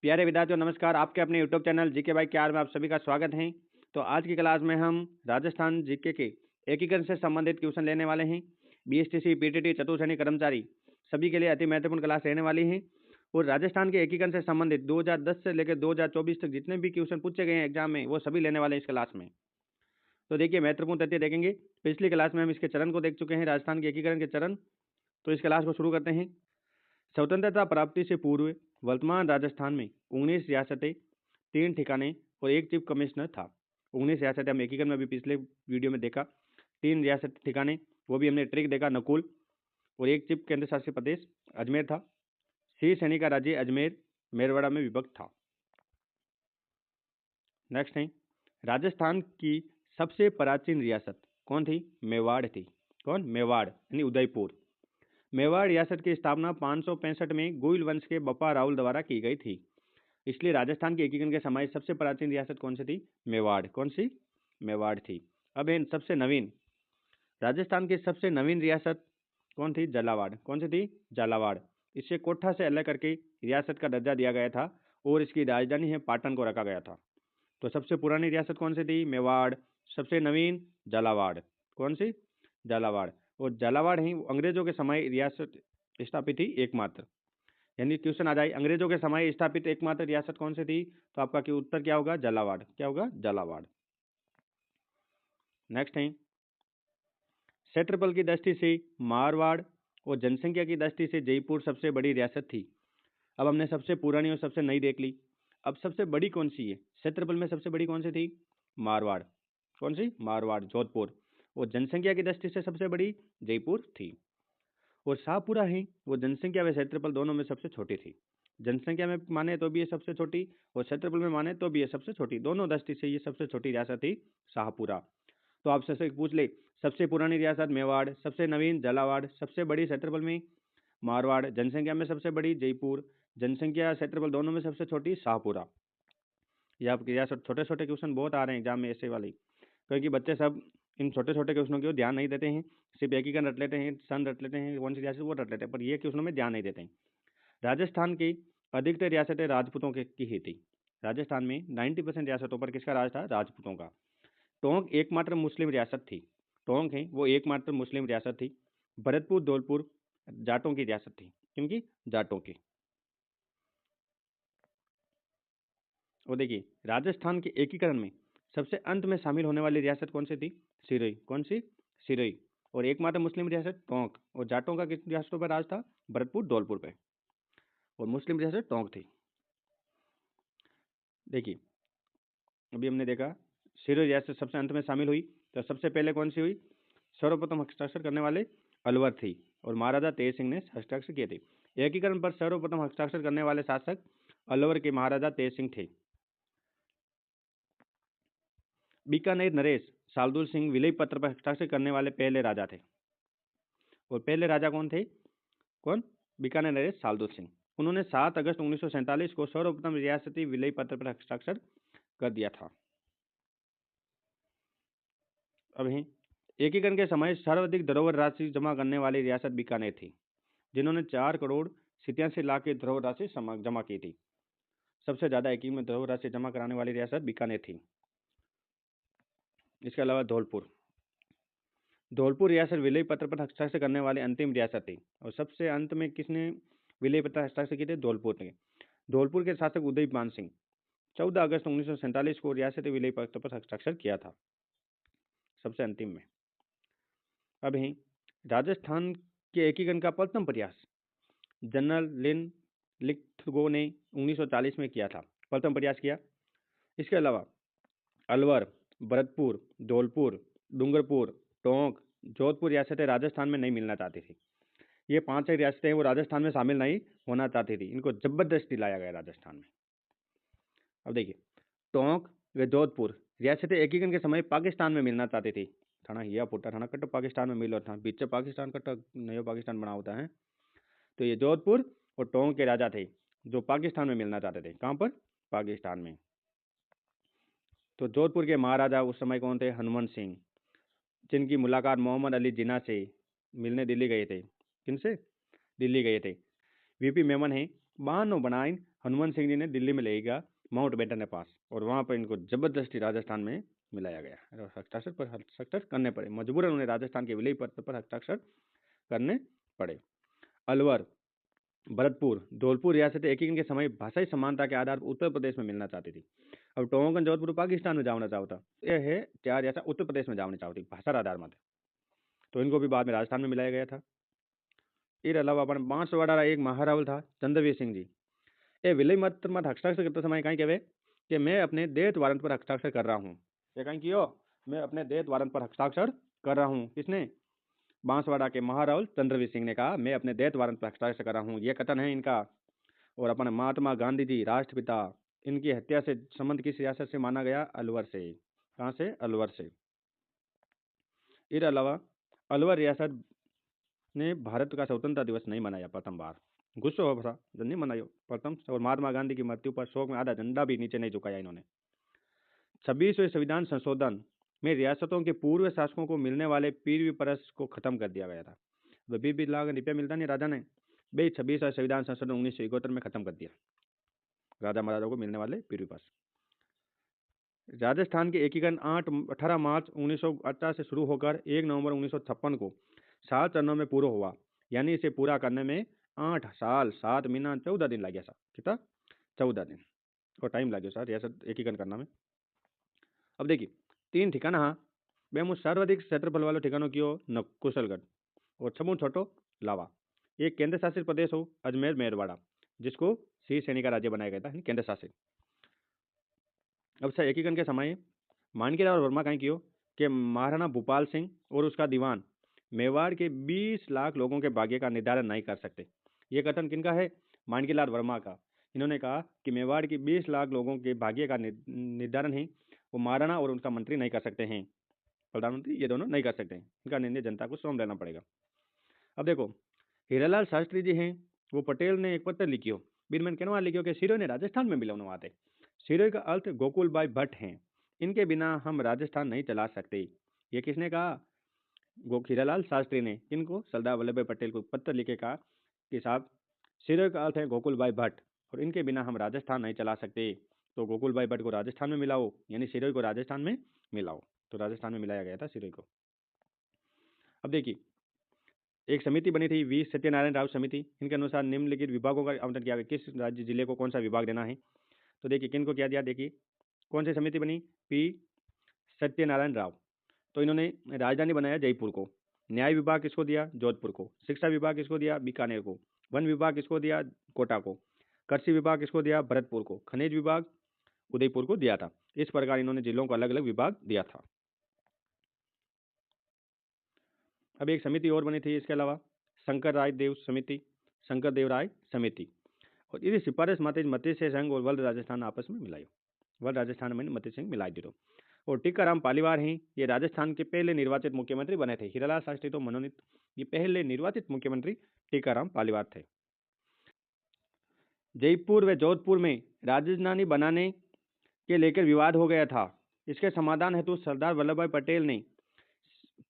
प्यारे विद्यार्थियों नमस्कार। आपके अपने YouTube channel GK by Kyar में आप सभी का स्वागत है। तो आज की क्लास में हम राजस्थान जीके के एकीकरण से संबंधित क्वेश्चन लेने वाले हैं। बीएसटीसी, पीटीटी, चतुर्श्रेणी कर्मचारी सभी के लिए अति महत्वपूर्ण क्लास रहने वाली है। और राजस्थान के एकीकरण से संबंधित 2010 से लेकर 2024 तक जितने भी क्वेश्चन पूछे गए हैं एग्जाम में वो सभी लेने वाले हैं इस क्लास में। तो देखिए, महत्वपूर्ण तथ्य देखेंगे। पिछली क्लास में हम इसके चरण को देख चुके हैं, राजस्थान के एकीकरण के चरण। तो इस क्लास को शुरू करते हैं। स्वतंत्रता प्राप्ति से पूर्व वर्तमान राजस्थान में 19 रियासतें, 3 ठिकाने और एक चीफ कमिश्नर था। 19 रियासतें हम एकीकरण में भी पिछले वीडियो में देखा। 3 रियासत ठिकाने, वो भी हमने ट्रिक देखा, नकुल। और एक चीफ केंद्र शासित प्रदेश अजमेर था। सी श्रेणी का राज्य अजमेर मेरवाड़ा में विभक्त था। नेक्स्ट है, राजस्थान की सबसे प्राचीन रियासत कौन थी? मेवाड़ थी। कौन? मेवाड़ यानी उदयपुर। मेवाड़ रियासत की स्थापना 565 में गोइल वंश के बप्पा राहुल द्वारा की गई थी। इसलिए राजस्थान के एकीकरण के समय सबसे प्राचीन रियासत कौन सी थी? मेवाड़। कौन सी? मेवाड़ थी। अब है सबसे नवीन, राजस्थान की सबसे नवीन रियासत कौन थी? झालावाड़। कौन सी थी? झालावाड़। इसे कोठा से अलग करके रियासत का दर्जा दिया गया था और इसकी राजधानी है पाटन को रखा गया था। तो सबसे पुरानी रियासत कौन सी थी? मेवाड़। सबसे नवीन झालावाड़। कौन सी? झालावाड़। और झालावाड़ ही अंग्रेजों के समय रियासत स्थापित थी एकमात्र। यानी क्वेश्चन आ जाए, अंग्रेजों के समय स्थापित एकमात्र रियासत कौन सी थी? तो आपका उत्तर क्या होगा? झालावाड़। क्या होगा? झालावाड़। नेक्स्ट है, क्षेत्रफल की दृष्टि से मारवाड़ और जनसंख्या की दृष्टि से जयपुर सबसे बड़ी रियासत थी। अब हमने सबसे पुरानी और सबसे नई देख ली। अब सबसे बड़ी कौन सी है? क्षेत्रफल में सबसे बड़ी कौन सी थी? मारवाड़। कौन सी? मारवाड़, जोधपुर। और जनसंख्या की दृष्टि से सबसे बड़ी जयपुर थी। और शाहपुरा है, वो जनसंख्या व क्षेत्रफल दोनों में सबसे छोटी थी। जनसंख्या में माने तो भी ये सबसे छोटी और क्षेत्रफल में माने तो भी ये सबसे छोटी, दोनों दृष्टि से ये सबसे छोटी रियासत थी शाहपुरा। तो आपसे से पूछ ले, सबसे पुरानी रियासत मेवाड़, सबसे नवीन झालावाड़, सबसे बड़ी क्षेत्रफल में मारवाड़, जनसंख्या में सबसे बड़ी जयपुर, जनसंख्या क्षेत्रफल दोनों में सबसे छोटी शाहपुरा। ये आपके रियासत छोटे छोटे क्वेश्चन बहुत आ रहे हैं एग्जाम में ऐसे वाले, क्योंकि बच्चे सब इन छोटे छोटे क्वेश्चनों की ओर ध्यान नहीं देते हैं। सिर्फ एकीकरण रट लेते हैं, सन रट लेते हैं, कौन सी रियासत वो रट लेते हैं, पर ये क्वेश्चनों में ध्यान नहीं देते हैं। राजस्थान की अधिकतर रियासतें राजपूतों की ही थी। राजस्थान में 90% रियासतों पर किसका राज था? राजपूतों का। टोंक एकमात्र मुस्लिम रियासत थी। टोंक है वो एकमात्र मुस्लिम रियासत थी। भरतपुर, धौलपुर जाटों की रियासत थी। किनकी? जाटों की। और देखिए, राजस्थान के एकीकरण में सबसे अंत में शामिल होने वाली रियासत कौन सी थी? सिरोही। कौन सी? सिरोही। और एकमात्र मुस्लिम रियासत टोंक। और जाटों का किस रियासतों पर राज था? भरतपुर, धौलपुर पे। और मुस्लिम रियासत टोंक थी। देखिए, अभी हमने देखा सिरोही रियासत सबसे अंत में शामिल हुई। तो सबसे पहले कौन सी हुई? सर्वप्रथम हस्ताक्षर करने वाले अलवर थी और महाराजा तेज सिंह ने हस्ताक्षर किए थे। एकीकरण पर सर्वप्रथम हस्ताक्षर करने वाले शासक अलवर के महाराजा तेज सिंह थे। बीकानेर नरेश सालदुल सिंह विलय पत्र पर हस्ताक्षर करने वाले पहले राजा थे। और पहले राजा कौन थे? कौन? बीकानेर नरेश सालदुल सिंह। उन्होंने 7 अगस्त 1947 को सर्वप्रथम रियासती विलय पत्र पर हस्ताक्षर कर दिया था। अब है, एकीकरण के समय सर्वाधिक धरोहर राशि जमा करने वाली रियासत बीकानेर थी, जिन्होंने 4 करोड़ 87 लाख की धरोहर राशि जमा की थी। सबसे ज्यादा एकीकरण में धरोहर राशि जमा कराने वाली रियासत बीकानेर थी। इसके अलावा धौलपुर, धौलपुर रियासत विलय पत्र पर हस्ताक्षर करने वाली अंतिम रियासत थी। और सबसे अंत में किसने विलय पत्र हस्ताक्षर किए थे? धौलपुर ने। धौलपुर के शासक उदयपान सिंह 14 अगस्त 1947 को रियासती विलय पत्र पर हस्ताक्षर किया था, सबसे अंतिम में। अब है, राजस्थान के एकीकरण का प्रथम प्रयास जनरल लिन लिथगो ने 1940 में किया था। प्रथम प्रयास किया। इसके अलावा अलवर, भरतपुर, धौलपुर, डूंगरपुर, टोंक, जोधपुर रियासतें राजस्थान में नहीं मिलना चाहती थी। ये 5 रियासतें वो राजस्थान में शामिल नहीं होना चाहती थी। इनको जबरदस्ती लाया गया राजस्थान में। अब देखिए, टोंक व जोधपुर रियासतें एकीकरण के समय पाकिस्तान में मिलना चाहती थी। थाना हिया पुट्टा थाना कट्ट पाकिस्तान में मिलो था, बीच पाकिस्तान कट्ट नयो पाकिस्तान बना होता है। तो ये जोधपुर और टोंक के राजा थे जो पाकिस्तान में मिलना चाहते थे। कहाँ पर? पाकिस्तान में। तो जोधपुर के महाराजा उस समय कौन थे? हनुमान सिंह, जिनकी मुलाकात मोहम्मद अली जिन्ना से मिलने दिल्ली गए थे। किनसे? दिल्ली गए थे। वीपी मेमन है 92 बनाइन हनुमान सिंह जी ने दिल्ली में ले गया माउंट बेटन के पास, और वहाँ पर इनको जबरदस्ती राजस्थान में मिलाया गया। हस्ताक्षर करने पड़े, मजबूरन उन्हें राजस्थान के विलय पत्र पर हस्ताक्षर करने पड़े। अलवर, भरतपुर, धौलपुर रियासतें एकीकरण के समय भाषाई समानता के आधार पर उत्तर प्रदेश में मिलना चाहती थी। अब टोंकन जोधपुर पाकिस्तान में जाना चाहता, यह है 4 रियासत उत्तर प्रदेश में जाना चाहती भाषा आधार में, तो इनको भी बाद में राजस्थान में मिलाया गया था। इसके अलावा अपन बांसवाड़ा एक महारावल था चंद्रवीर सिंह जी, ये विलय मत मत हस्ताक्षर करते समय कहीं कहवे कि मैं अपने डेथ वारंट पर हस्ताक्षर कर रहा हूँ। ये कहीं कियो, मैं अपने डेथ वारंट पर हस्ताक्षर कर रहा हूँ। किसने? बांसवाड़ा के महारावल चंद्रवीर सिंह ने कहा मैं अपने डेथ वारंट पर हस्ताक्षर कर रहा हूँ, ये कथन है इनका। और अपने महात्मा गांधी जी राष्ट्रपिता, इनकी हत्या से संबंध किस रियासत से माना गया? अलवर से। कहाँ से? अलवर से। इसके अलावा अलवर रियासत ने भारत का स्वतंत्रता दिवस नहीं मनाया प्रथम बार, गुस्सो हो था जब नहीं मनायो प्रथम, और महात्मा गांधी की मृत्यु पर शोक में आधा झंडा भी नीचे नहीं झुकाया इन्होंने। 26वें संविधान संशोधन में रियासतों के पूर्व शासकों को मिलने वाले पीरवी परस को खत्म कर दिया गया था। 20 लाख रुपया मिलता नहीं राजा ने, भाई 26वां संविधान संशोधन 1971 में खत्म कर दिया राजा महाराजा को मिलने वाले पीरवी परस। राजस्थान के एकीकरण 18 मार्च 1958 से शुरू होकर 1 नवंबर 1956 को 7 चरणों में पूरा हुआ, यानी इसे पूरा करने में 8 साल 7 महीना 14 दिन लग गया सर। कितना? 14 दिन और टाइम लग गया सर रियासत एकीकरण करना में। अब देखिए 3 ठिकाना हाँ बेमू सर्वाधिक क्षेत्रफल वालों ठिकानों की हो कुशलगढ़ और छमू छोटो लावा। एक केंद्र शासित प्रदेश हो अजमेर मेरवाड़ा, जिसको सी श्रेणी का राज्य बनाया गया था केंद्र शासित। अब सर एकीकरण के समय मानकीराव वर्मा कहीं कियो कि महाराणा भूपाल सिंह और उसका दीवान मेवाड़ के 20 लाख लोगों के भाग्य का निर्धारण नहीं कर सकते। ये कथन किनका है? मानकीलाल वर्मा का। इन्होंने कहा कि मेवाड़ के 20 लाख लोगों के भाग्य का निर्धारण है वो महाराणा और उनका मंत्री नहीं कर सकते हैं, प्रधानमंत्री ये दोनों नहीं कर सकते हैं, इनका निर्णय जनता को स्वयं लेना पड़ेगा। अब देखो हीरालाल शास्त्री जी हैं, वो पटेल ने एक पत्र लिखियो बीरमन कहना लिखियो कि सिरोही ने राजस्थान में मिलाने आते। सिरोही का अर्थ गोकुलबाई भट्ट हैं, इनके बिना हम राजस्थान नहीं चला सकते। ये किसने कहा? हीरालाल शास्त्री ने। किनको? सरदार वल्लभ भाई पटेल को पत्र लिखे कहा कि साहब सिरोही का अर्थ है गोकुलबाई भट्ट और इनके बिना हम राजस्थान नहीं चला सकते, तो गोकुलबाई भट्ट को राजस्थान में मिलाओ, यानी सिरोही को राजस्थान में मिलाओ। तो राजस्थान में मिलाया गया था सिरोही को। अब देखिए एक समिति बनी थी वी सत्यनारायण राव समिति, इनके अनुसार निम्नलिखित विभागों का आवंटन किया गया, किस राज्य जिले को कौन सा विभाग देना है। तो देखिए किन को क्या दिया, देखिए कौन सी समिति बनी? पी सत्यनारायण राव, तो इन्होंने राजधानी बनाया जयपुर को। न्याय विभाग किसको दिया? जोधपुर को। शिक्षा विभाग किसको दिया? बीकानेर को। वन विभाग किसको दिया? कोटा को। कृषि विभाग किसको दिया? भरतपुर को। खनिज विभाग उदयपुर को दिया था। इस प्रकार इन्होंने जिलों को अलग अलग विभाग दिया था। अब एक समिति और बनी थी इसके अलावा, शंकर राय देव समिति, शंकर देव राय समिति, और इस सिफारिश माते मत्स्य संघ और वर्ल्ड राजस्थान आपस में मिलायो। वर्ल्ड राजस्थान में मत्स्य संघ मिलाई दियो। और टीकाराम पालीवाल हैं, ये राजस्थान के पहले निर्वाचित मुख्यमंत्री बने थे। हीरालाल शास्त्री तो मनोनीत, ये पहले निर्वाचित मुख्यमंत्री टीकाराम पालीवाल थे। जयपुर व जोधपुर में राजधानी बनाने के लेकर विवाद हो गया था। इसके समाधान हेतु सरदार वल्लभ भाई पटेल ने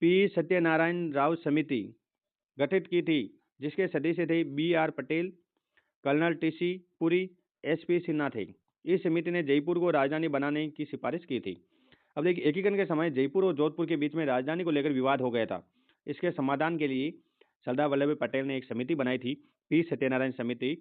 पी सत्यनारायण राव समिति गठित की थी, जिसके सदस्य थे B.R. Patel, colonel T.C. Puri, S.P. Sinha थे। इस समिति ने जयपुर को राजधानी बनाने की सिफारिश की थी। अब देखिए एकीकरण के समय जयपुर और जोधपुर के बीच में राजधानी को लेकर विवाद हो गया था। इसके समाधान के लिए सरदार वल्लभ भाई पटेल ने एक समिति बनाई थी पी सत्यनारायण समिति,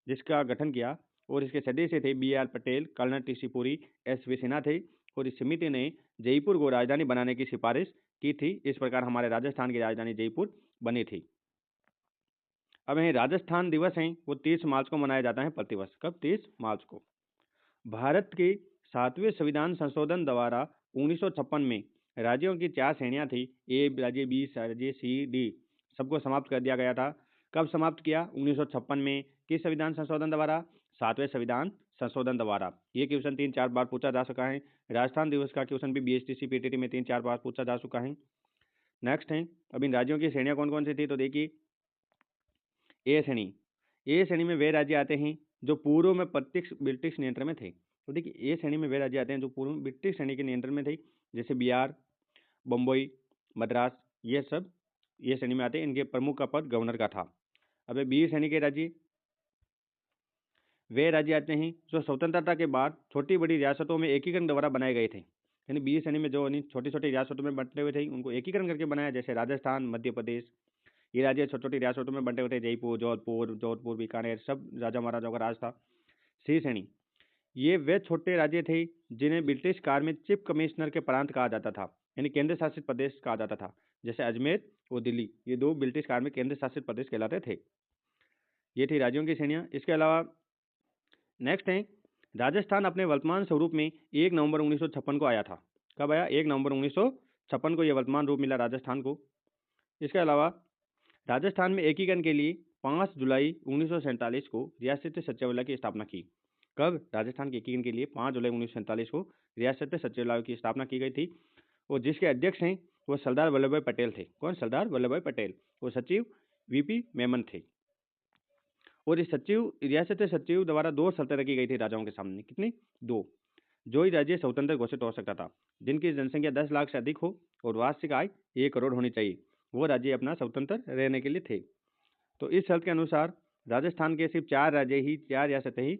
जिसका गठन किया, और इसके सदस्य थे B.R. Patel, colonel T.C. Puri, S.P. Sinha थे, और इस समिति ने जयपुर को राजधानी बनाने की सिफारिश की थी। इस प्रकार हमारे राजस्थान की राजधानी जयपुर बनी थी। अब यही राजस्थान दिवस है वो 30 मार्च को मनाया जाता है प्रतिवर्ष। कब? 30 मार्च को। भारत के 7वें संविधान संशोधन द्वारा 1956 में राज्यों की 4 श्रेणियां थी, ए राज्य, बी राज्य, सी, डी, सबको समाप्त कर दिया गया था। कब समाप्त किया? 1956 में। किस संविधान संशोधन द्वारा? 7वें संविधान संशोधन द्वारा। ये क्वेश्चन 3-4 बार पूछा जा चुका है। राजस्थान दिवस का क्वेश्चन भी BSTC PTT में 3-4 बार पूछा जा चुका है। नेक्स्ट है, अब इन राज्यों की श्रेणियां कौन कौन सी थी, तो देखिए ए श्रेणी। ए श्रेणी में वे राज्य आते हैं जो पूर्व में प्रत्यक्ष ब्रिटिश नियंत्रण में थे। तो देखिए ए श्रेणी में वे राज्य आते हैं जो पूर्व में ब्रिटिश श्रेणी के नियंत्रण में थे, जैसे बिहार, बम्बई, मद्रास, ये सब ये श्रेणी में आते हैं। इनके प्रमुख का पद गवर्नर का था। अब बी श्रेणी के राज्य, वे राज्य आते हैं जो स्वतंत्रता के बाद छोटी बड़ी रियासतों में एकीकरण द्वारा बनाए गए थे, यानी बी श्रेणी में जो छोटी छोटी रियासतों में बंटे हुए थे उनको एकीकरण करके बनाया, जैसे राजस्थान, मध्य प्रदेश। ये राज्य छोटी छोटी रियासतों में बंटे हुए थे, जयपुर, जोधपुर, बीकानेर, सब राजा महाराजाओं का राज था। सी श्रेणी, ये वे छोटे राज्य थे जिन्हें ब्रिटिश काल में चीफ कमिश्नर के प्रांत कहा जाता था, यानी केंद्र शासित प्रदेश कहा जाता था, जैसे अजमेर और दिल्ली, ये दो ब्रिटिश काल में केंद्र शासित प्रदेश कहलाते थे। ये थी राज्यों की श्रेणियां। इसके अलावा नेक्स्ट है, राजस्थान अपने वर्तमान स्वरूप में 1 नवंबर 1956 को आया था। कब आया? 1 नवंबर 1956 को यह वर्तमान रूप मिला राजस्थान को। इसके अलावा राजस्थान में एकीकरण के लिए 5 जुलाई 1947 को रियासत सचिवालय की स्थापना की। कब? राजस्थान के एकीकरण के लिए 5 जुलाई 1947 को रियासत सचिवालय की स्थापना की गई थी, और जिसके अध्यक्ष हैं वो सरदार वल्लभ भाई पटेल थे। कौन? सरदार वल्लभ भाई पटेल। वो सचिव वीपी मेमन थे। और इस रियासत सचिव द्वारा 2 शर्तें रखी गई थी राजाओं के सामने। कितनी? 2। जो ही राज्य स्वतंत्र घोषित हो सकता था, जिनकी जनसंख्या 10 लाख से अधिक हो और वार्षिक आय 1 करोड़ होनी चाहिए, वो राज्य अपना स्वतंत्र रहने के लिए थे। तो इस शर्त के अनुसार राजस्थान के सिर्फ 4 रियासतें ही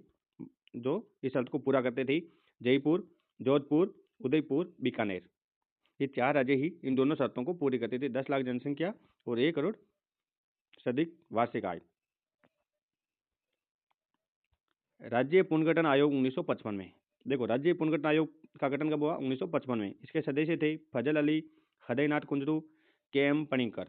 जो इस शर्त को पूरा करते थे, जयपुर, जोधपुर, उदयपुर, बीकानेर। ये 4 राज्य ही इन दोनों शर्तों को पूरी करते थे, 10 लाख जनसंख्या और 1 करोड़ से अधिक वार्षिक आय। राज्य पुनर्गठन आयोग 1955 में। देखो, राज्य पुनर्गठन आयोग का गठन कब हुआ? 1955 में। इसके सदस्य थे फजल अली, हृदयनाथ कुंजरू, के एम पणिकर।